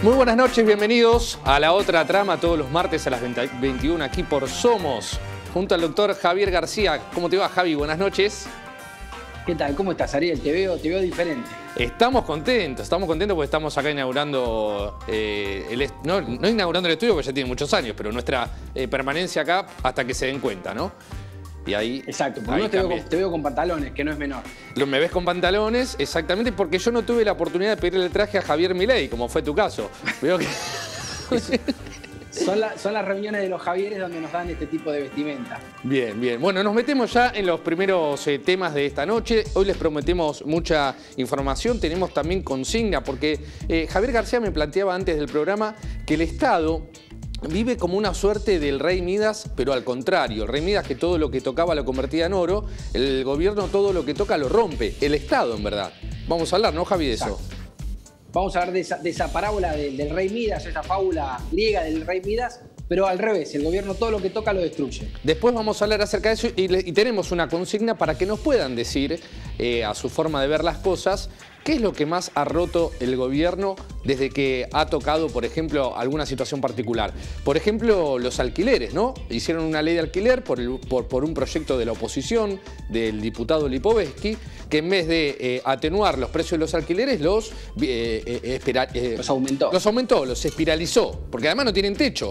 Muy buenas noches, bienvenidos a La Otra Trama todos los martes a las 21 aquí por Somos, junto al doctor Javier García. ¿Cómo te va, Javi? Buenas noches. ¿Qué tal? ¿Cómo estás, Ariel? Te veo diferente. Estamos contentos porque estamos acá inaugurando, no inaugurando el estudio porque ya tiene muchos años, pero nuestra permanencia acá hasta que se den cuenta, ¿no? Y ahí, exacto, porque no te veo con pantalones, que no es menor. Me ves con pantalones, exactamente, porque yo no tuve la oportunidad de pedirle el traje a Javier Milei, como fue tu caso. Veo que... Son las reuniones de los Javieres donde nos dan este tipo de vestimenta. Bien, bien. Bueno, nos metemos ya en los primeros temas de esta noche. Hoy les prometemos mucha información. Tenemos también consigna, porque Javier García me planteaba antes del programa que el Estado vive como una suerte del rey Midas, pero al contrario. El rey Midas, que todo lo que tocaba lo convertía en oro, el gobierno todo lo que toca lo rompe. El Estado, en verdad. Vamos a hablar, ¿no, Javi, de eso? Vamos a hablar de esa parábola del rey Midas, esa fábula griega del rey Midas, pero al revés, el gobierno todo lo que toca lo destruye. Después vamos a hablar acerca de eso y tenemos una consigna para que nos puedan decir, a su forma de ver las cosas, qué es lo que más ha roto el gobierno desde que ha tocado, por ejemplo, alguna situación particular. Por ejemplo, los alquileres, ¿no? Hicieron una ley de alquiler por un proyecto de la oposición, del diputado Lipovetsky, que en vez de atenuar los precios de los alquileres, los aumentó. Los espiralizó, porque además no tienen techo.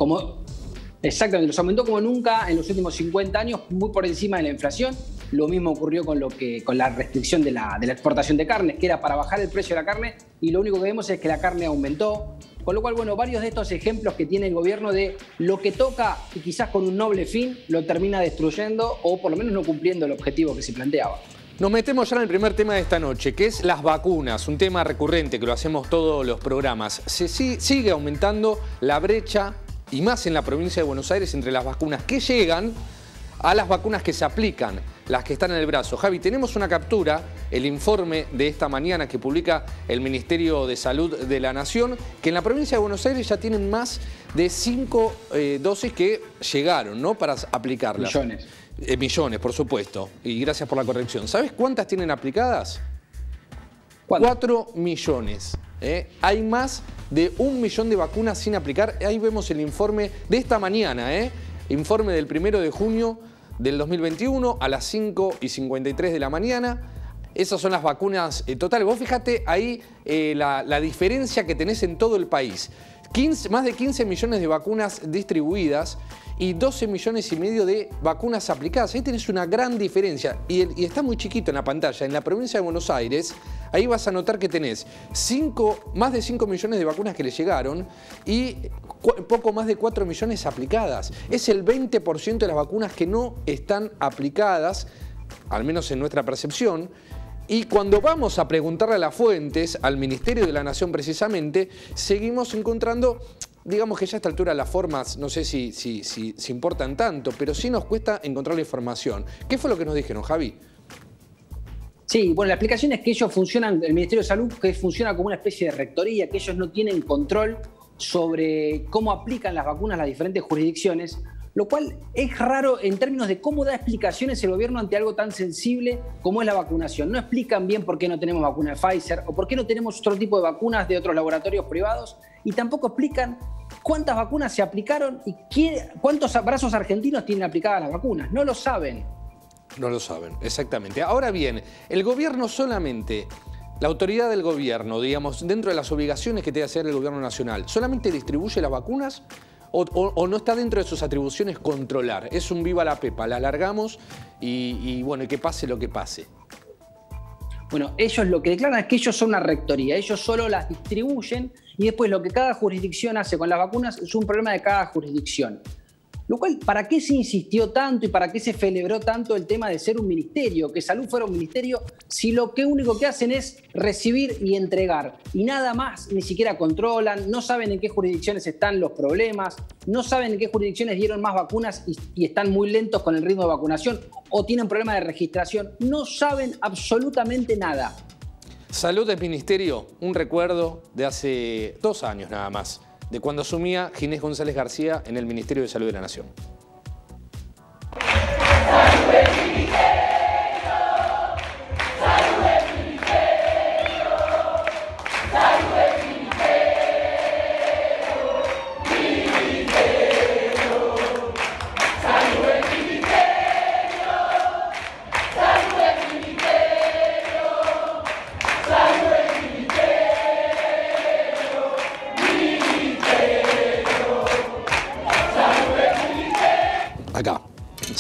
Exactamente, los aumentó como nunca en los últimos 50 años, muy por encima de la inflación. Lo mismo ocurrió con la restricción de la exportación de carnes, que era para bajar el precio de la carne, y lo único que vemos es que la carne aumentó. Con lo cual, bueno, varios de estos ejemplos que tiene el gobierno de lo que toca y quizás con un noble fin lo termina destruyendo o por lo menos no cumpliendo el objetivo que se planteaba. Nos metemos ya en el primer tema de esta noche, que es las vacunas, un tema recurrente que lo hacemos todos los programas. Sigue aumentando la brecha, y más en la provincia de Buenos Aires, entre las vacunas que llegan a las vacunas que se aplican, las que están en el brazo. Javi, tenemos una captura, el informe de esta mañana que publica el Ministerio de Salud de la Nación, que en la provincia de Buenos Aires ya tienen más de 5 dosis que llegaron, ¿no?, para aplicarlas. Millones. Millones, por supuesto. Y gracias por la corrección. ¿Sabes cuántas tienen aplicadas? ¿Cuántas? 4 millones. Hay más de 1 millón de vacunas sin aplicar. Ahí vemos el informe de esta mañana, informe del 1 de junio del 2021 a las 5:53 de la mañana. Esas son las vacunas totales. Vos fíjate ahí la diferencia que tenés en todo el país. Más de 15 millones de vacunas distribuidas y 12 millones y medio de vacunas aplicadas. Ahí tenés una gran diferencia y está muy chiquito en la pantalla. En la provincia de Buenos Aires, ahí vas a notar que tenés más de 5 millones de vacunas que le llegaron y poco más de 4 millones aplicadas. Es el 20% de las vacunas que no están aplicadas, al menos en nuestra percepción. Y cuando vamos a preguntarle a las fuentes, al Ministerio de la Nación precisamente, seguimos encontrando, digamos que ya a esta altura las formas, no sé si importan tanto, pero sí nos cuesta encontrar la información. ¿Qué fue lo que nos dijeron, Javi? Sí, bueno, la explicación es que ellos funcionan, el Ministerio de Salud, que funciona como una especie de rectoría, que ellos no tienen control sobre cómo aplican las vacunas las diferentes jurisdicciones, lo cual es raro en términos de cómo da explicaciones el gobierno ante algo tan sensible como es la vacunación. No explican bien por qué no tenemos vacuna de Pfizer o por qué no tenemos otro tipo de vacunas de otros laboratorios privados y tampoco explican cuántas vacunas se aplicaron y cuántos brazos argentinos tienen aplicadas las vacunas. No lo saben. No lo saben, exactamente. Ahora bien, el gobierno solamente, la autoridad del gobierno, digamos, dentro de las obligaciones que debe hacer el gobierno nacional, ¿solamente distribuye las vacunas? ¿O no está dentro de sus atribuciones controlar? Es un viva la pepa, la largamos y bueno, y que pase lo que pase. Bueno, ellos lo que declaran es que ellos son una rectoría, ellos solo las distribuyen y después lo que cada jurisdicción hace con las vacunas es un problema de cada jurisdicción. Lo cual, ¿para qué se insistió tanto y para qué se celebró tanto el tema de ser un ministerio, que salud fuera un ministerio, si lo único que hacen es recibir y entregar? Y nada más, ni siquiera controlan, no saben en qué jurisdicciones están los problemas, no saben en qué jurisdicciones dieron más vacunas y están muy lentos con el ritmo de vacunación o tienen problemas de registración. No saben absolutamente nada. Salud del Ministerio, un recuerdo de hace 2 años nada más, de cuando asumía Ginés González García en el Ministerio de Salud de la Nación.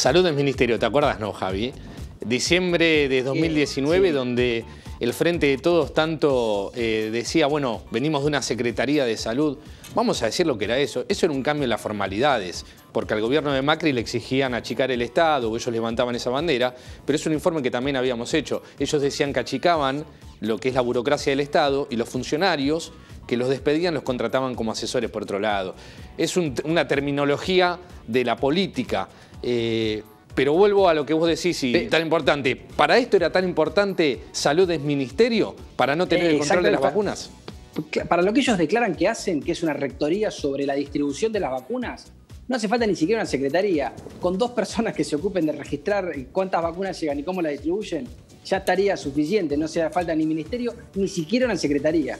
Salud del Ministerio, ¿te acuerdas, no, Javi? Diciembre de 2019, sí. Donde el Frente de Todos tanto decía, bueno, venimos de una Secretaría de Salud. Vamos a decir lo que era eso. Eso era un cambio en las formalidades, porque al gobierno de Macri le exigían achicar el Estado, o ellos levantaban esa bandera, pero es un informe que también habíamos hecho. Ellos decían que achicaban lo que es la burocracia del Estado y los funcionarios que los despedían los contrataban como asesores por otro lado. Es una terminología de la política. Pero vuelvo a lo que vos decís, y tan importante. ¿Para esto era tan importante salud del ministerio? ¿Para no tener el control de las vacunas? Para lo que ellos declaran que hacen, que es una rectoría sobre la distribución de las vacunas, no hace falta ni siquiera una secretaría. Con 2 personas que se ocupen de registrar cuántas vacunas llegan y cómo las distribuyen, ya estaría suficiente. No hace falta ni ministerio, ni siquiera una secretaría.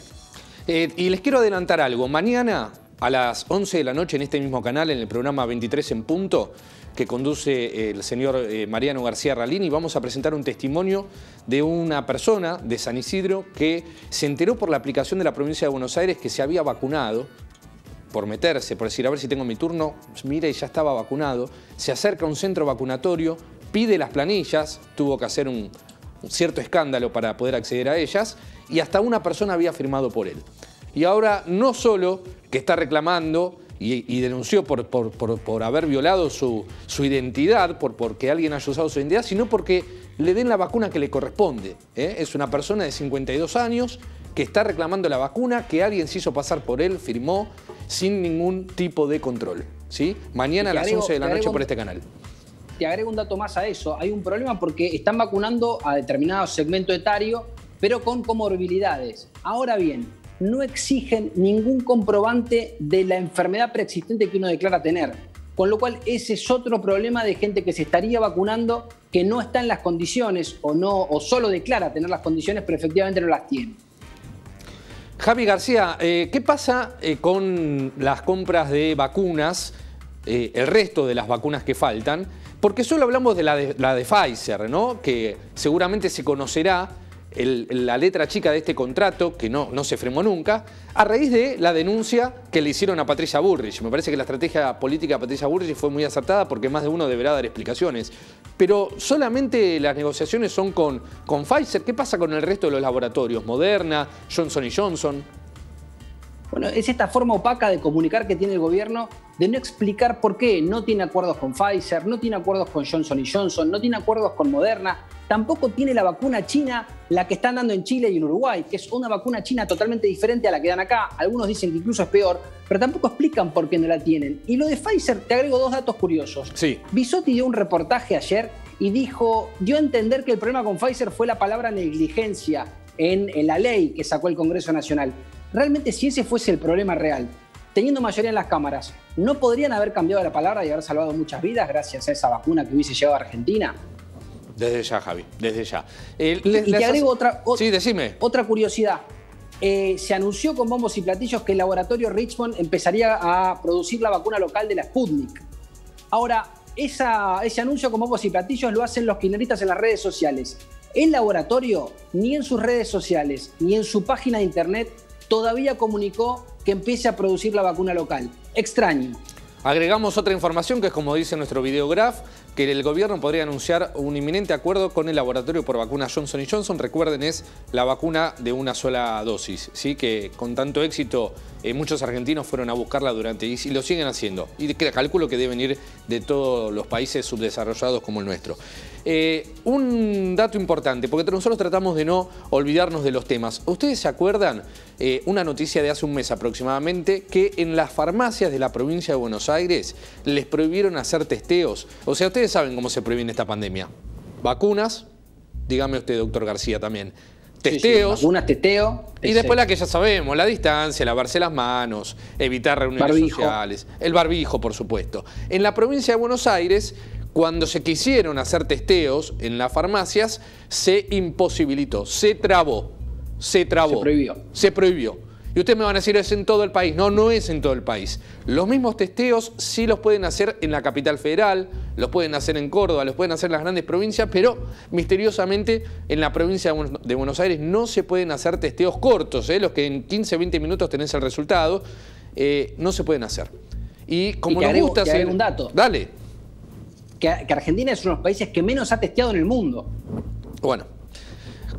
Y les quiero adelantar algo. Mañana a las 11 de la noche en este mismo canal, en el programa 23 en punto, que conduce el señor Mariano García Ralini, vamos a presentar un testimonio de una persona de San Isidro que se enteró por la aplicación de la provincia de Buenos Aires que se había vacunado, por meterse, por decir, a ver si tengo mi turno, mira, y ya estaba vacunado, se acerca a un centro vacunatorio, pide las planillas, tuvo que hacer un cierto escándalo para poder acceder a ellas, y hasta una persona había firmado por él. Y ahora no solo que está reclamando y denunció por haber violado su identidad, porque alguien haya usado su identidad, sino porque le den la vacuna que le corresponde. Es una persona de 52 años que está reclamando la vacuna, que alguien se hizo pasar por él, firmó, sin ningún tipo de control. ¿Sí? Mañana a las 11 de la noche por este canal. Te agrego un dato más a eso. Hay un problema porque están vacunando a determinado segmento etario, pero con comorbilidades. Ahora bien, no exigen ningún comprobante de la enfermedad preexistente que uno declara tener. Con lo cual, ese es otro problema de gente que se estaría vacunando, que no está en las condiciones o solo declara tener las condiciones, pero efectivamente no las tiene. Javi García, ¿qué pasa con las compras de vacunas, el resto de las vacunas que faltan? Porque solo hablamos de la de Pfizer, ¿no? Que seguramente se conocerá la letra chica de este contrato, que no se frenó nunca, a raíz de la denuncia que le hicieron a Patricia Bullrich. Me parece que la estrategia política de Patricia Bullrich fue muy acertada porque más de uno deberá dar explicaciones. Pero solamente las negociaciones son con Pfizer. ¿Qué pasa con el resto de los laboratorios? Moderna, Johnson & Johnson. Bueno, es esta forma opaca de comunicar que tiene el gobierno de no explicar por qué no tiene acuerdos con Pfizer, no tiene acuerdos con Johnson & Johnson, no tiene acuerdos con Moderna, tampoco tiene la vacuna china, la que están dando en Chile y en Uruguay, que es una vacuna china totalmente diferente a la que dan acá. Algunos dicen que incluso es peor, pero tampoco explican por qué no la tienen. Y lo de Pfizer, te agrego 2 datos curiosos. Sí. Bisotti dio un reportaje ayer y dio a entender que el problema con Pfizer fue la palabra negligencia en la ley que sacó el Congreso Nacional. Realmente, si ese fuese el problema real, teniendo mayoría en las cámaras, ¿no podrían haber cambiado la palabra y haber salvado muchas vidas gracias a esa vacuna que hubiese llegado a Argentina? Desde ya, Javi, desde ya. Y te agrego sí, decime. Otra curiosidad. Se anunció con bombos y platillos que el laboratorio Richmond empezaría a producir la vacuna local de la Sputnik. Ahora, ese anuncio con bombos y platillos lo hacen los kirchneristas en las redes sociales. El laboratorio, ni en sus redes sociales, ni en su página de internet, todavía comunicó que empiece a producir la vacuna local. Extraño. Agregamos otra información que es como dice nuestro videograph, que el gobierno podría anunciar un inminente acuerdo con el laboratorio por vacuna Johnson & Johnson. Recuerden, es la vacuna de una sola dosis, ¿sí? Que con tanto éxito muchos argentinos fueron a buscarla y lo siguen haciendo. Y calculo que deben ir de todos los países subdesarrollados como el nuestro. Un dato importante, porque nosotros tratamos de no olvidarnos de los temas. ¿Ustedes se acuerdan? Una noticia de hace un mes aproximadamente, que en las farmacias de la provincia de Buenos Aires les prohibieron hacer testeos. O sea, ustedes saben cómo se previene esta pandemia. Vacunas, dígame usted, doctor García, también. Testeos. Sí, vacunas, testeo. Y después la que ya sabemos, la distancia, lavarse las manos, evitar reuniones sociales. El barbijo, por supuesto. En la provincia de Buenos Aires, cuando se quisieron hacer testeos en las farmacias, se imposibilitó, se trabó. Se prohibió. Se prohibió. Y ustedes me van a decir, ¿es en todo el país? No, no es en todo el país. Los mismos testeos sí los pueden hacer en la capital federal, los pueden hacer en Córdoba, los pueden hacer en las grandes provincias, pero misteriosamente en la provincia de Buenos Aires no se pueden hacer testeos cortos, los que en 15, 20 minutos tenés el resultado, no se pueden hacer. Y como nos gusta hacer... un dato. Dale. que Argentina es uno de los países que menos ha testeado en el mundo. Bueno,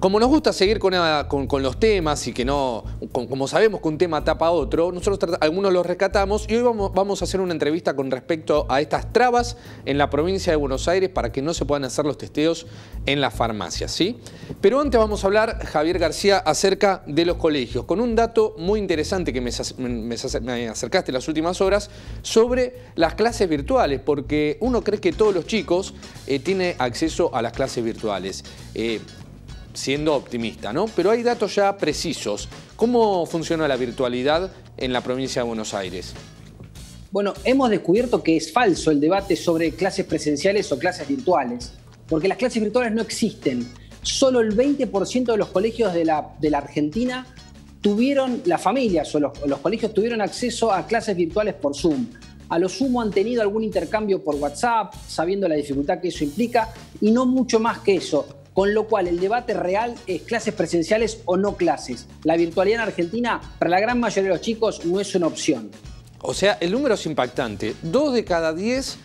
como nos gusta seguir con los temas y que no, como sabemos que un tema tapa a otro, nosotros algunos los rescatamos y hoy vamos a hacer una entrevista con respecto a estas trabas en la provincia de Buenos Aires para que no se puedan hacer los testeos en las farmacias, ¿sí? Pero antes vamos a hablar, Javier García, acerca de los colegios, con un dato muy interesante que me acercaste en las últimas horas sobre las clases virtuales, porque uno cree que todos los chicos tienen acceso a las clases virtuales. Siendo optimista, ¿no? Pero hay datos ya precisos. ¿Cómo funciona la virtualidad en la provincia de Buenos Aires? Bueno, hemos descubierto que es falso el debate sobre clases presenciales o clases virtuales, porque las clases virtuales no existen. Solo el 20% de los colegios de la Argentina tuvieron, las familias o los colegios tuvieron acceso a clases virtuales por Zoom. A lo sumo han tenido algún intercambio por WhatsApp, sabiendo la dificultad que eso implica, y no mucho más que eso. Con lo cual, el debate real es clases presenciales o no clases. La virtualidad en Argentina, para la gran mayoría de los chicos, no es una opción. O sea, el número es impactante. 2 de cada 10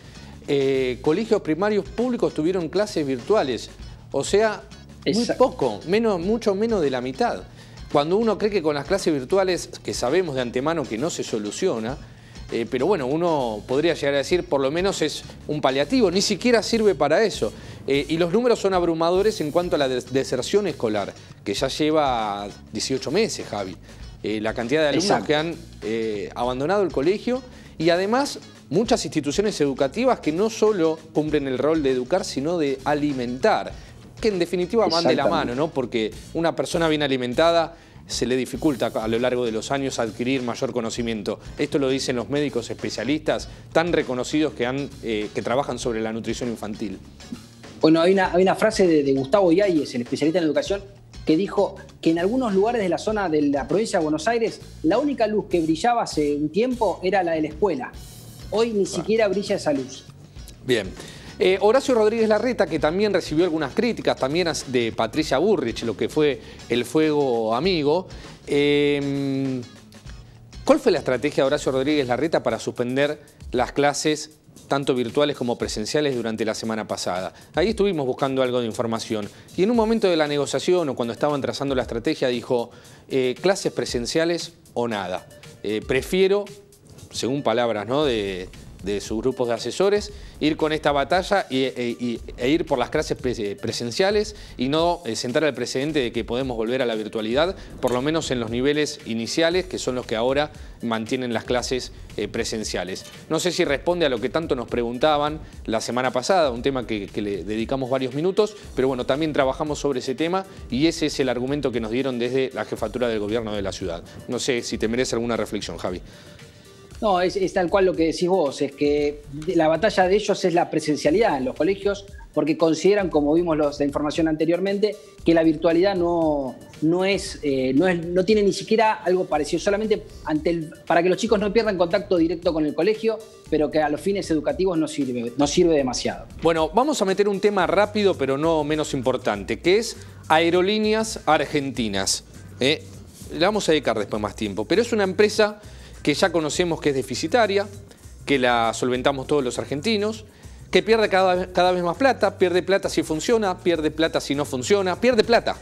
colegios primarios públicos tuvieron clases virtuales. O sea, muy poco, mucho menos de la mitad. Cuando uno cree que con las clases virtuales, que sabemos de antemano que no se soluciona, pero bueno, uno podría llegar a decir, por lo menos es un paliativo, ni siquiera sirve para eso. Y los números son abrumadores en cuanto a la deserción escolar, que ya lleva 18 meses, Javi. La cantidad de alumnos que han abandonado el colegio y además muchas instituciones educativas que no solo cumplen el rol de educar, sino de alimentar, que en definitiva van de la mano, ¿no? Porque una persona bien alimentada se le dificulta a lo largo de los años adquirir mayor conocimiento. Esto lo dicen los médicos especialistas tan reconocidos que trabajan sobre la nutrición infantil. Bueno, hay una frase de Gustavo Yáñez, el especialista en educación, que dijo que en algunos lugares de la zona de la provincia de Buenos Aires la única luz que brillaba hace un tiempo era la de la escuela. Hoy ni siquiera brilla esa luz. Bien. Horacio Rodríguez Larreta, que también recibió algunas críticas, también de Patricia Bullrich, lo que fue el fuego amigo. ¿Cuál fue la estrategia de Horacio Rodríguez Larreta para suspender las clases tanto virtuales como presenciales durante la semana pasada? Ahí estuvimos buscando algo de información y en un momento de la negociación o cuando estaban trazando la estrategia dijo clases presenciales o nada. Prefiero, según palabras, ¿no?, de sus grupos de asesores, ir con esta batalla e ir por las clases presenciales y no sentar el precedente de que podemos volver a la virtualidad, por lo menos en los niveles iniciales, que son los que ahora mantienen las clases presenciales. No sé si responde a lo que tanto nos preguntaban la semana pasada, un tema que le dedicamos varios minutos, pero bueno, también trabajamos sobre ese tema y ese es el argumento que nos dieron desde la jefatura del gobierno de la ciudad. No sé si te merece alguna reflexión, Javi. No, es tal cual lo que decís vos, es que la batalla de ellos es la presencialidad en los colegios, porque consideran, como vimos la información anteriormente, que la virtualidad no tiene ni siquiera algo parecido, solamente para que los chicos no pierdan contacto directo con el colegio, pero que a los fines educativos no sirve demasiado. Bueno, vamos a meter un tema rápido, pero no menos importante, que es Aerolíneas Argentinas. Le vamos a dedicar después más tiempo, pero es una empresa que ya conocemos que es deficitaria, que la solventamos todos los argentinos, que pierde cada vez más plata, pierde plata si funciona, pierde plata si no funciona, pierde plata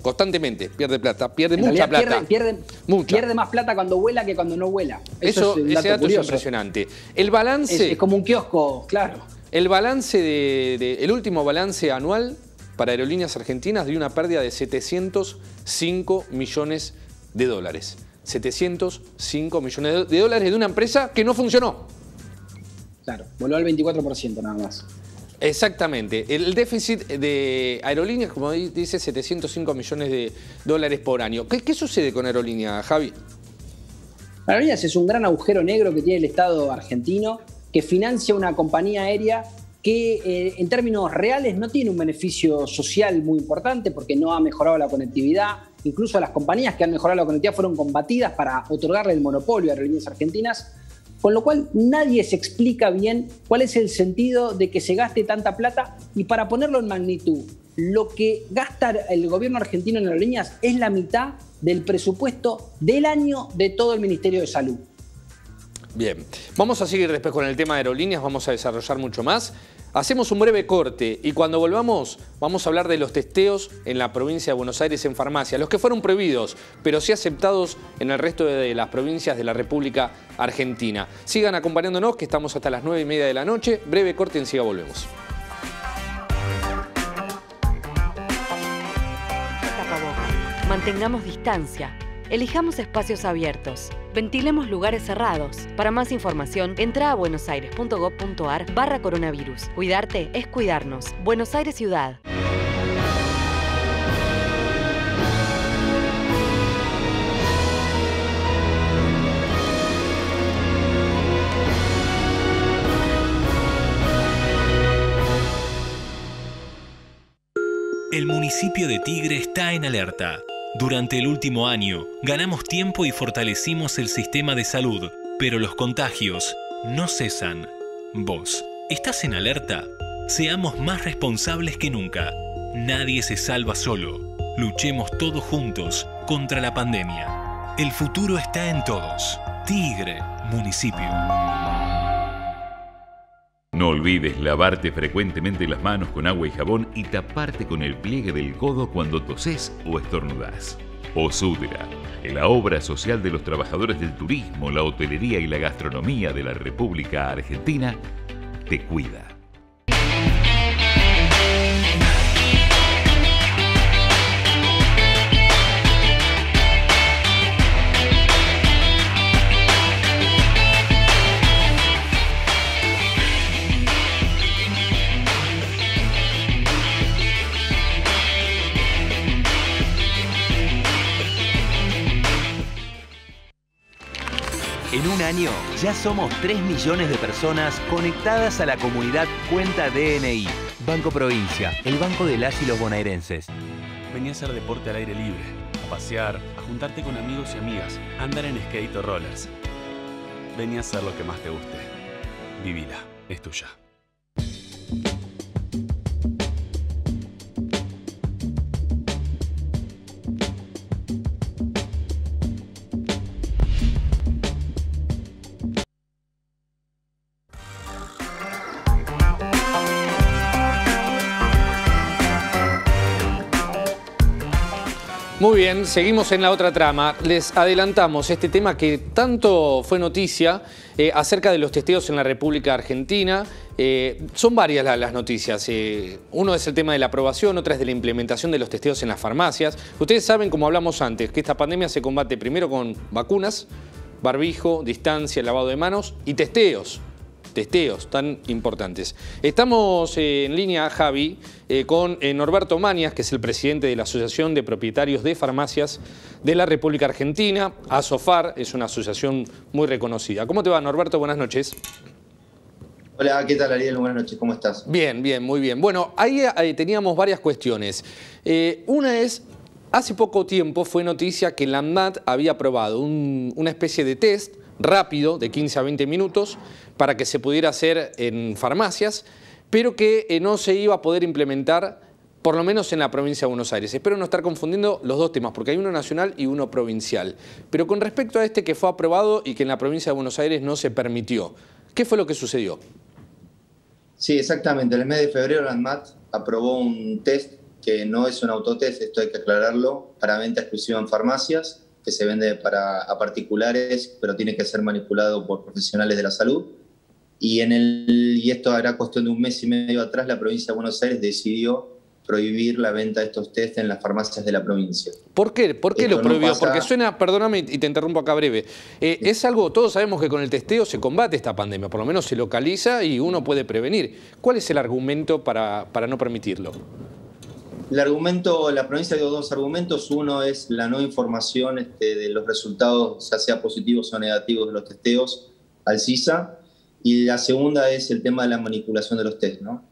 constantemente, pierde plata, pierde mucha plata. Pierde más plata cuando vuela que cuando no vuela. Ese dato es impresionante. El balance... Es como un kiosco, claro. El balance el último balance anual para Aerolíneas Argentinas dio una pérdida de 705 millones de dólares. 705 millones de dólares de una empresa que no funcionó. Claro, voló al 24% nada más. Exactamente. El déficit de Aerolíneas, como dice, 705 millones de dólares por año. ¿Qué sucede con Aerolíneas, Javi? Aerolíneas es un gran agujero negro que tiene el Estado argentino, que financia una compañía aérea que en términos reales no tiene un beneficio social muy importante porque no ha mejorado la conectividad. Incluso las compañías que han mejorado la conectividad fueron combatidas para otorgarle el monopolio a Aerolíneas Argentinas, con lo cual nadie se explica bien cuál es el sentido de que se gaste tanta plata. Y para ponerlo en magnitud, lo que gasta el gobierno argentino en Aerolíneas es la mitad del presupuesto del año de todo el Ministerio de Salud. Bien, vamos a seguir después con el tema de Aerolíneas, vamos a desarrollar mucho más. Hacemos un breve corte y cuando volvamos vamos a hablar de los testeos en la provincia de Buenos Aires en farmacia, los que fueron prohibidos, pero sí aceptados en el resto de las provincias de la República Argentina. Sigan acompañándonos, que estamos hasta las 9:30 de la noche. Breve corte, enseguida volvemos. Tapabocas. Mantengamos distancia. Elijamos espacios abiertos. Ventilemos lugares cerrados. Para más información, entra a buenosaires.gov.ar/coronavirus. Cuidarte es cuidarnos. Buenos Aires Ciudad. El municipio de Tigre está en alerta. Durante el último año, ganamos tiempo y fortalecimos el sistema de salud, pero los contagios no cesan. ¿Vos estás en alerta? Seamos más responsables que nunca. Nadie se salva solo. Luchemos todos juntos contra la pandemia. El futuro está en todos. Tigre, municipio. No olvides lavarte frecuentemente las manos con agua y jabón y taparte con el pliegue del codo cuando tosés o estornudás. Osudra, la obra social de los trabajadores del turismo, la hotelería y la gastronomía de la República Argentina, te cuida. En un año ya somos 3 millones de personas conectadas a la comunidad Cuenta DNI. Banco Provincia, el banco de las y los bonaerenses. Vení a hacer deporte al aire libre, a pasear, a juntarte con amigos y amigas, a andar en skate o rollers. Vení a hacer lo que más te guste. Vivila, es tuya. Muy bien, seguimos en la otra trama. Les adelantamos este tema que tanto fue noticia acerca de los testeos en la República Argentina. Son varias las noticias. Uno es el tema de la aprobación, otra es de la implementación de los testeos en las farmacias. Ustedes saben, como hablamos antes, que esta pandemia se combate primero con vacunas, barbijo, distancia, lavado de manos y testeos tan importantes. Estamos en línea, Javi, con Norberto Mañas, que es el presidente de la Asociación de Propietarios de Farmacias de la República Argentina. ASOFAR es una asociación muy reconocida. ¿Cómo te va, Norberto? Buenas noches. Hola, ¿qué tal, Ariel? Buenas noches, ¿cómo estás? Bien, bien, muy bien. Bueno, ahí teníamos varias cuestiones. Una es, hace poco tiempo fue noticia que la ANMAT había aprobado una especie de test rápido de 15 a 20 minutos para que se pudiera hacer en farmacias, pero que no se iba a poder implementar, por lo menos en la provincia de Buenos Aires. Espero no estar confundiendo los dos temas, porque hay uno nacional y uno provincial. Pero con respecto a este que fue aprobado y que en la provincia de Buenos Aires no se permitió, ¿qué fue lo que sucedió? Sí, exactamente. En el mes de febrero la ANMAT aprobó un test que no es un autotest, esto hay que aclararlo, para venta exclusiva en farmacias, que se vende a particulares, pero tiene que ser manipulado por profesionales de la salud. Y esto hará cuestión de un mes y medio atrás, la provincia de Buenos Aires decidió prohibir la venta de estos test en las farmacias de la provincia. ¿Por qué? ¿Por qué Esto lo prohibió? no pasa... Porque suena, perdóname y te interrumpo acá breve, es algo, todos sabemos que con el testeo se combate esta pandemia, por lo menos se localiza y uno puede prevenir. ¿Cuál es el argumento para no permitirlo? El argumento, la provincia dio dos argumentos. Uno es la no información de los resultados, ya sea positivos o negativos de los testeos al CISA. Y la segunda es el tema de la manipulación de los test, ¿no?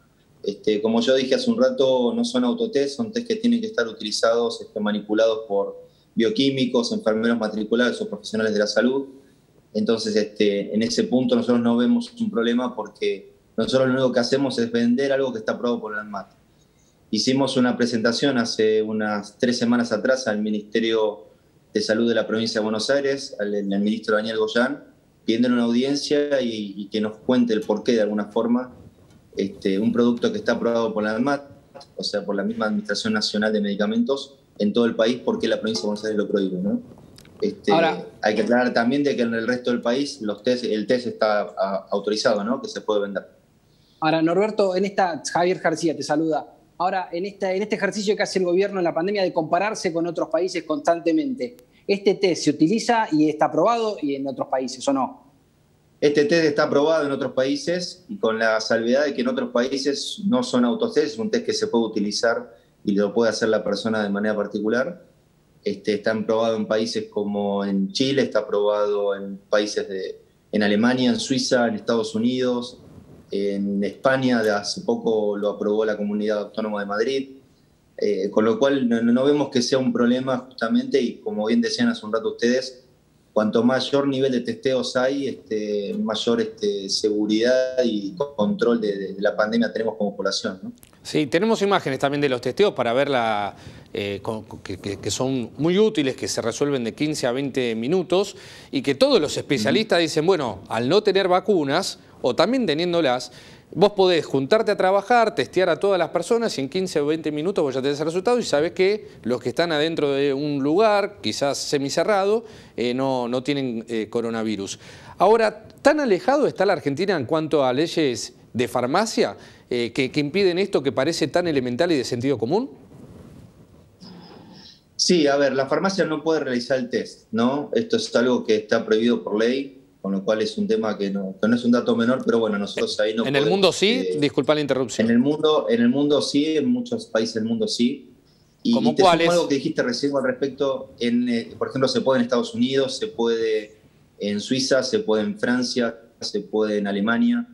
Como yo dije hace un rato, no son autotest, son test que tienen que estar utilizados, manipulados por bioquímicos, enfermeros matriculados o profesionales de la salud. Entonces, en ese punto nosotros no vemos un problema porque nosotros lo único que hacemos es vender algo que está aprobado por la ANMAT. Hicimos una presentación hace unas 3 semanas atrás al Ministerio de Salud de la provincia de Buenos Aires, al ministro Daniel Goyán, pidiéndole una audiencia y que nos cuente el porqué de alguna forma un producto que está aprobado por la ANMAT, o sea, por la misma Administración Nacional de Medicamentos, en todo el país, porque la provincia de Buenos Aires lo prohíbe, ¿no? Ahora, hay que aclarar también de que en el resto del país el test está autorizado, ¿no? Que se puede vender. Ahora, Norberto, Javier García te saluda. Ahora, en este ejercicio que hace el gobierno en la pandemia de compararse con otros países constantemente, ¿este test se utiliza y está aprobado y en otros países o no? Este test está aprobado en otros países y con la salvedad de que en otros países no son autotest, es un test que se puede utilizar y lo puede hacer la persona de manera particular. Está aprobado en países como en Chile, está aprobado en países en Alemania, en Suiza, en Estados Unidos, en España, de hace poco lo aprobó la Comunidad Autónoma de Madrid, con lo cual no vemos que sea un problema justamente, y como bien decían hace un rato ustedes, cuanto mayor nivel de testeos hay, mayor seguridad y control de la pandemia tenemos como población, ¿no? Sí, tenemos imágenes también de los testeos para ver que son muy útiles, que se resuelven de 15 a 20 minutos y que todos los especialistas dicen, bueno, al no tener vacunas o también teniéndolas, vos podés juntarte a trabajar, testear a todas las personas y en 15 o 20 minutos vos ya tenés el resultado y sabés que los que están adentro de un lugar, quizás semicerrado, no tienen coronavirus. Ahora, ¿tan alejado está la Argentina en cuanto a leyes de farmacia que impiden esto que parece tan elemental y de sentido común? Sí, a ver, la farmacia no puede realizar el test, ¿no? Esto es algo que está prohibido por ley, con lo cual es un tema que no es un dato menor, pero bueno, nosotros ahí no podemos... ¿En el mundo sí? Disculpa la interrupción. En el mundo sí, en muchos países del mundo sí. ¿Cómo cuáles? Algo que dijiste recién al respecto, por ejemplo, se puede en Estados Unidos, se puede en Suiza, se puede en Francia, se puede en Alemania,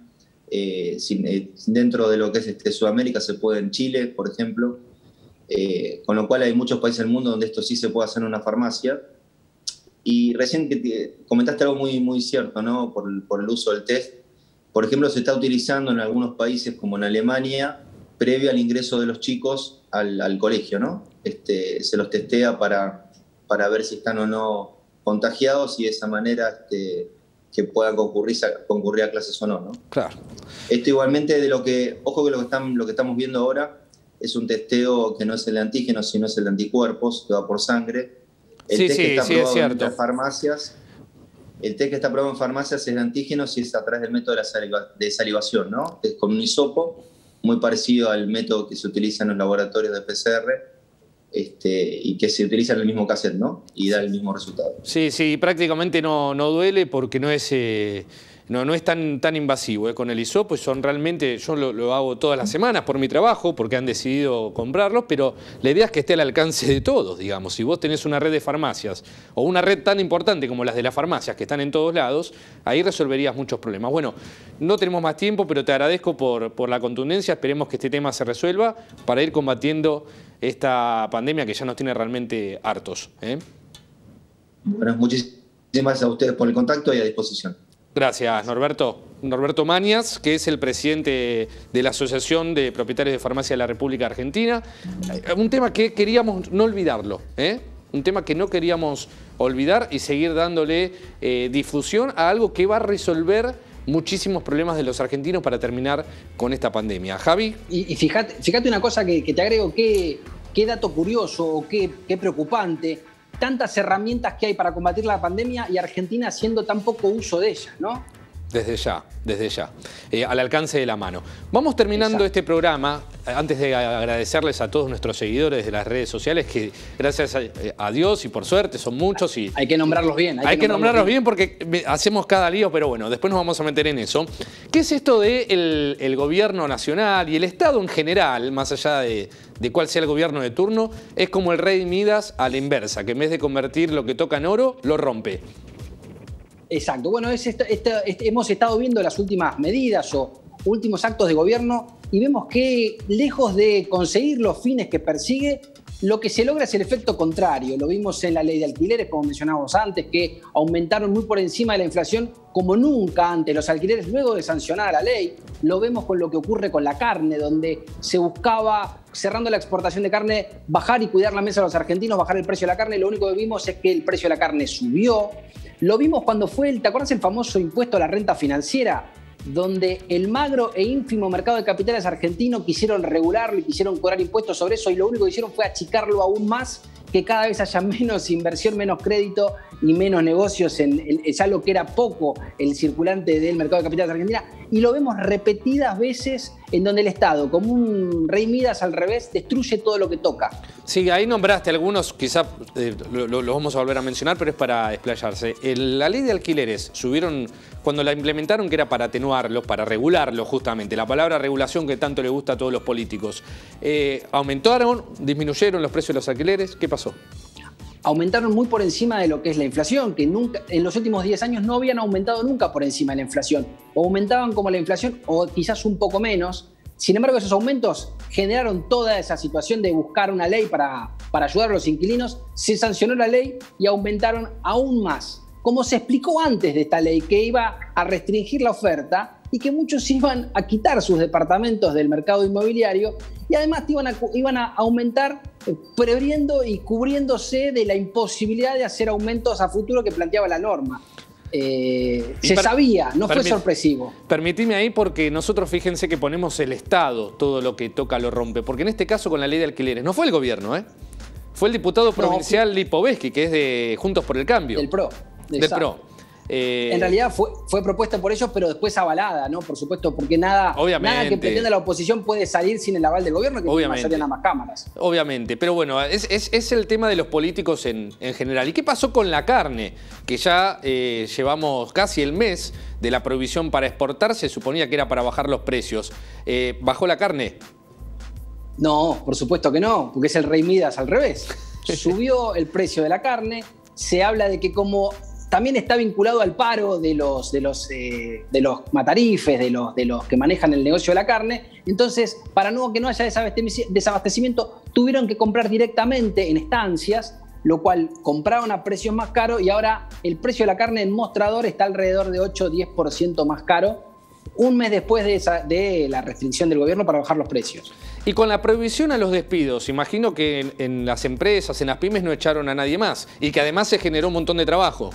dentro de lo que es Sudamérica se puede en Chile, por ejemplo, con lo cual hay muchos países del mundo donde esto sí se puede hacer en una farmacia. Y recién que comentaste algo muy, muy cierto, ¿no? Por el uso del test. Por ejemplo, se está utilizando en algunos países, como en Alemania, previo al ingreso de los chicos al colegio, ¿no? Se los testea para ver si están o no contagiados y de esa manera que puedan concurrir a clases o no, ¿no? Claro. Esto igualmente ojo que lo que estamos viendo ahora es un testeo que no es el de antígenos, sino es el de anticuerpos, que va por sangre. El test que está aprobado en farmacias, el test que está aprobado en farmacias es de antígenos y es a través del método de salivación, ¿no? Es con un hisopo, muy parecido al método que se utiliza en los laboratorios de PCR, y que se utiliza en el mismo cassette, ¿no? Y da el mismo resultado. Sí, prácticamente no duele porque no es tan invasivo. Con el hisopo son realmente, yo lo hago todas las semanas por mi trabajo, porque han decidido comprarlos, pero la idea es que esté al alcance de todos, digamos. Si vos tenés una red de farmacias o una red tan importante como las de las farmacias que están en todos lados, ahí resolverías muchos problemas. Bueno, no tenemos más tiempo, pero te agradezco por la contundencia. Esperemos que este tema se resuelva para ir combatiendo esta pandemia que ya nos tiene realmente hartos. Bueno, muchísimas gracias a ustedes por el contacto y a disposición. Gracias, Norberto. Norberto Mañas, que es el presidente de la Asociación de Propietarios de Farmacia de la República Argentina. Un tema que queríamos no olvidarlo, un tema que no queríamos olvidar y seguir dándole difusión a algo que va a resolver muchísimos problemas de los argentinos para terminar con esta pandemia. Javi. Y fíjate una cosa que te agrego, qué dato curioso o qué preocupante. Tantas herramientas que hay para combatir la pandemia y Argentina haciendo tan poco uso de ellas, ¿no? Desde ya, al alcance de la mano. Vamos terminando este programa, antes de agradecerles a todos nuestros seguidores de las redes sociales, que gracias a Dios y por suerte son muchos. Y hay que nombrarlos bien. Hay que nombrarlos bien porque hacemos cada lío, pero bueno, después nos vamos a meter en eso. ¿Qué es esto de el gobierno nacional y el Estado en general, más allá de cuál sea el gobierno de turno? Es como el rey Midas a la inversa, que en vez de convertir lo que toca en oro, lo rompe. Exacto. Bueno, hemos estado viendo las últimas medidas o últimos actos de gobierno y vemos que, lejos de conseguir los fines que persigue, lo que se logra es el efecto contrario. Lo vimos en la ley de alquileres, como mencionábamos antes, que aumentaron muy por encima de la inflación como nunca antes los alquileres luego de sancionar la ley. Lo vemos con lo que ocurre con la carne, donde se buscaba, cerrando la exportación de carne, bajar y cuidar la mesa de los argentinos, bajar el precio de la carne. Lo único que vimos es que el precio de la carne subió. Lo vimos cuando fue ¿te acuerdas el famoso impuesto a la renta financiera? donde el magro e ínfimo mercado de capitales argentino quisieron regularlo y quisieron cobrar impuestos sobre eso, y lo único que hicieron fue achicarlo aún más, que cada vez haya menos inversión, menos crédito y menos negocios en ya lo que era poco el circulante del mercado de capitales de Argentina. Y lo vemos repetidas veces en donde el Estado, como un rey Midas al revés, destruye todo lo que toca. Sí, ahí nombraste algunos, quizás lo vamos a volver a mencionar, pero es para explayarse. La ley de alquileres, subieron, cuando la implementaron, que era para atenuarlos, para regularlos justamente, la palabra regulación que tanto le gusta a todos los políticos. ¿Aumentaron, disminuyeron los precios de los alquileres? ¿Qué pasó? Aumentaron muy por encima de lo que es la inflación, que nunca, en los últimos 10 años no habían aumentado nunca por encima de la inflación. O aumentaban como la inflación o quizás un poco menos. Sin embargo, esos aumentos generaron toda esa situación de buscar una ley para ayudar a los inquilinos. Se sancionó la ley y aumentaron aún más. Como se explicó antes de esta ley, que iba a restringir la oferta y que muchos iban a quitar sus departamentos del mercado inmobiliario y además iban a aumentar previendo y cubriéndose de la imposibilidad de hacer aumentos a futuro que planteaba la norma. Se sabía, no fue sorpresivo. Permitime ahí porque nosotros fíjense que ponemos el Estado, todo lo que toca lo rompe, porque en este caso con la ley de alquileres no fue el gobierno, fue el diputado provincial Lipovetsky, que es de Juntos por el Cambio. Del PRO. Del PRO. En realidad fue propuesta por ellos, pero después avalada, ¿no? Por supuesto, porque nada que pretenda la oposición puede salir sin el aval del gobierno, que no salían a más cámaras. Obviamente, pero bueno, es el tema de los políticos en general. ¿Y qué pasó con la carne? Que ya llevamos casi el mes de la prohibición para exportar, se suponía que era para bajar los precios. ¿Bajó la carne? No, por supuesto que no, porque es el rey Midas al revés. Subió el precio de la carne, se habla de que como también está vinculado al paro de los matarifes, de los que manejan el negocio de la carne. Entonces, para que no haya desabastecimiento, tuvieron que comprar directamente en estancias, lo cual compraron a precios más caros y ahora el precio de la carne en mostrador está alrededor de 8 o 10% más caro, un mes después de la restricción del gobierno para bajar los precios. Y con la prohibición a los despidos, imagino que en las empresas, en las pymes no echaron a nadie más y que además se generó un montón de trabajo.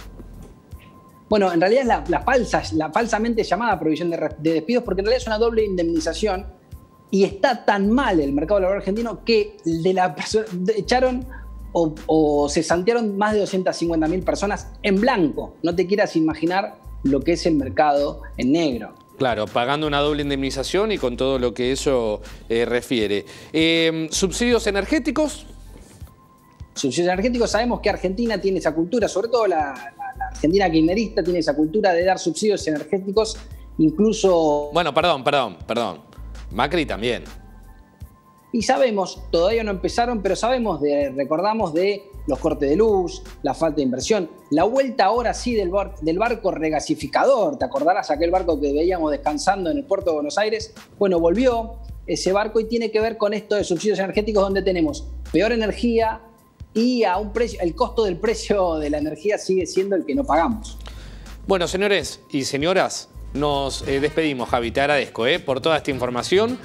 Bueno, en realidad es la falsamente llamada prohibición de despidos, porque en realidad es una doble indemnización y está tan mal el mercado laboral argentino que echaron o cesantearon más de 250.000 personas en blanco. No te quieras imaginar lo que es el mercado en negro. Claro, pagando una doble indemnización y con todo lo que eso refiere. ¿Subsidios energéticos? Subsidios energéticos, sabemos que Argentina tiene esa cultura, sobre todo la Argentina kirchnerista tiene esa cultura de dar subsidios energéticos, incluso... Bueno, perdón. Macri también. Y sabemos, todavía no empezaron, pero recordamos de los cortes de luz, la falta de inversión, la vuelta ahora sí del barco regasificador. ¿Te acordarás aquel barco que veíamos descansando en el puerto de Buenos Aires? Bueno, volvió ese barco y tiene que ver con esto de subsidios energéticos, donde tenemos peor energía y a un precio, el costo del precio de la energía sigue siendo el que no pagamos. Bueno, señores y señoras, nos despedimos, Javi. Te agradezco por toda esta información.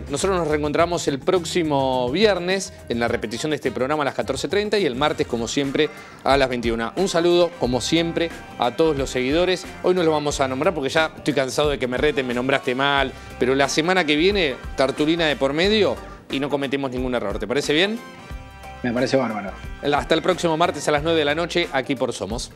Nosotros nos reencontramos el próximo viernes en la repetición de este programa a las 14:30 y el martes, como siempre, a las 21. Un saludo, como siempre, a todos los seguidores. Hoy no lo vamos a nombrar porque ya estoy cansado de que me reten, me nombraste mal, pero la semana que viene, cartulina de por medio y no cometemos ningún error. ¿Te parece bien? Me parece bárbaro. Hasta el próximo martes a las 9 de la noche, aquí por Somos.